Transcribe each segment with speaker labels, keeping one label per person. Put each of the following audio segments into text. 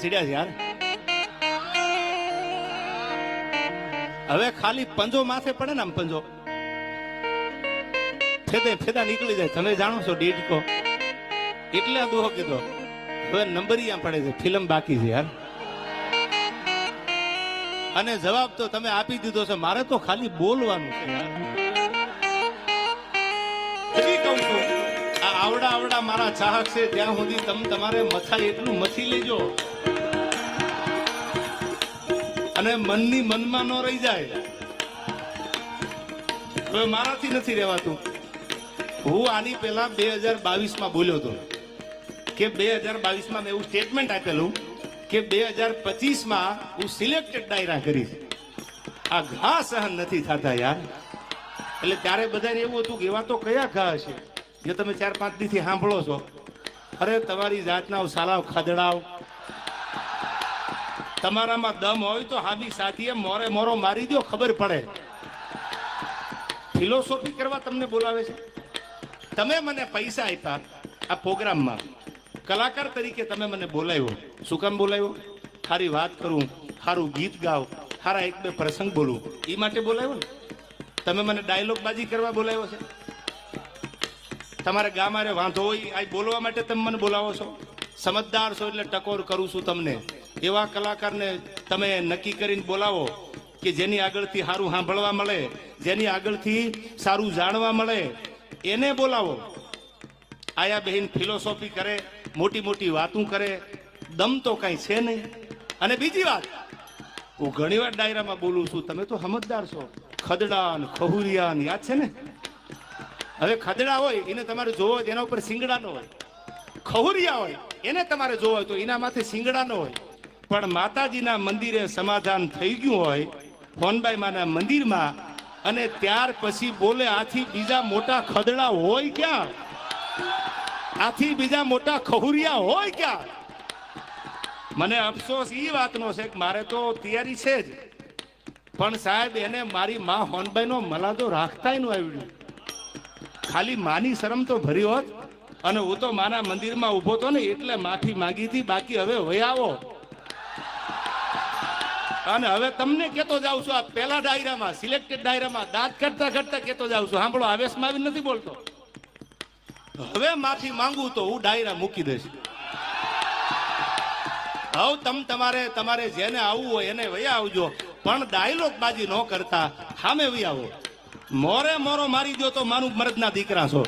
Speaker 1: સીડ્યા છે યાર. હવે ખાલી પંજો માથે પડે ને, આમ પંજો ફેદા નીકળી જાય. તમે જાણો છો ડીડકો એટલે આ દુહો કીધો. હવે નંબરિયા પડે છે, ફિલ્મ બાકી છે યાર. અને જવાબ તો તમે આપી દીધો છે, મારે તો ખાલી બોલવાનું છે યાર. હજી કહું છું, આ આવડા મારા ચાહક છે ત્યાં સુધી તમારે મથાય એટલું મથી લેજો અને મનની મનમાં ન રહી જાય. હવે મારાથી નથી રહેવાતું. હું આની પહેલા 2022 બોલ્યો હતો કે 2022 મેં એવું સ્ટેટમેન્ટ આપેલું કે 2025 હું સિલેક્ટેડ ડાયરા કરીશ. આ ઘા સહન નથી થતા યાર. એટલે ત્યારે બધાને એવું હતું કે એવા તો કયા ઘા હશે જે તમે 4-5 દીથી સાંભળો છો. અરે તમારી જાતના સાલાવ ખદડાવ, તમારામાં દમ હોય તો હામી સાથીએ મોરે મોરો મારી દો, ખબર પડે. ફિલોસોફી કરવા તમને બોલાવે છે. તમે મને પૈસા આપ્યા આ પ્રોગ્રામમાં, કલાકાર તરીકે તમે મને બોલાવ્યો. શું કામ બોલાવ્યો? સારી વાત કરું, સારું ગીત ગાવ, સારા 1-2 પ્રસંગ બોલું, એ માટે બોલાવ્યો ને. તમે મને ડાયલોગ બાજી કરવા બોલાવ્યો છે. તમારે ગામારે વાંધો હોય આ બોલવા માટે તમે મને બોલાવો છો. સમજદાર છો એટલે ટકોર કરું છું તમને. એવા કલાકારને તમે નક્કી કરીને બોલાવો કે જેની આગળથી સારું સાંભળવા મળે, જેની આગળથી સારું જાણવા મળે, એને બોલાવો. આયા બહેન ફિલોસોફી કરે, મોટી મોટી વાતું કરે, દમ તો કઈ છે નહીં. અને બીજી વાત, હું ઘણી વાર ડાયરામાં બોલું છું, તમે તો સમજદાર છો. ખદડા ને ખહુરિયા યાદ છે ને. હવે ખદડા હોય એને તમારે જોવો હોય એના ઉપર સિંગડા નો હોય, ખહુરિયા હોય એને તમારે જોવો હોય તો એના માથે સિંગડા નો હોય. પણ માતાજીના મંદિરે સમાધાન થઈ ગયું હોય ફોનબાઈ માના મંદિરમાં, અને ત્યાર પછી બોલે આથી બીજા મોટા ખદડા હોય ક્યાં? આથી બીજા મોટા ખહુરિયા હોય ક્યાં? મને અફસોસ એ વાતનો છે કે મારે તો તૈયારી છે જ, પણ સાહેબ એને મારી માં હોનબાઈ નો મલાદો રાખતા નું આવ્યું. ખાલી માની શરમ તો ભરી હોત અને હું તો માના મંદિરમાં ઉભો તો ને એટલે માફી માંગી હતી. બાકી હવે વહી આવો. અને હવે તમને કેતો જાઉં છું, આ પેલા ડાયરામાં સિલેક્ટેડ ડાયરામાં દાંત કરતા કરતા કેતો જાઉં છું. સાંભળો, આવેશમાં આવી નથી બોલતો. હવે માફી માંગુ તો હું ડાયરા મૂકી દઈશ. હવે તમારે જેને આવવું હોય એને વયા આવજો, પણ ડાયલોગ બાજી ન કરતા સામે વહી આવો. મોરે મોરો મારી દો તો મારું મરદના દીકરા છો.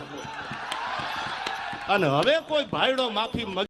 Speaker 1: અને હવે કોઈ ભાઈડો માફી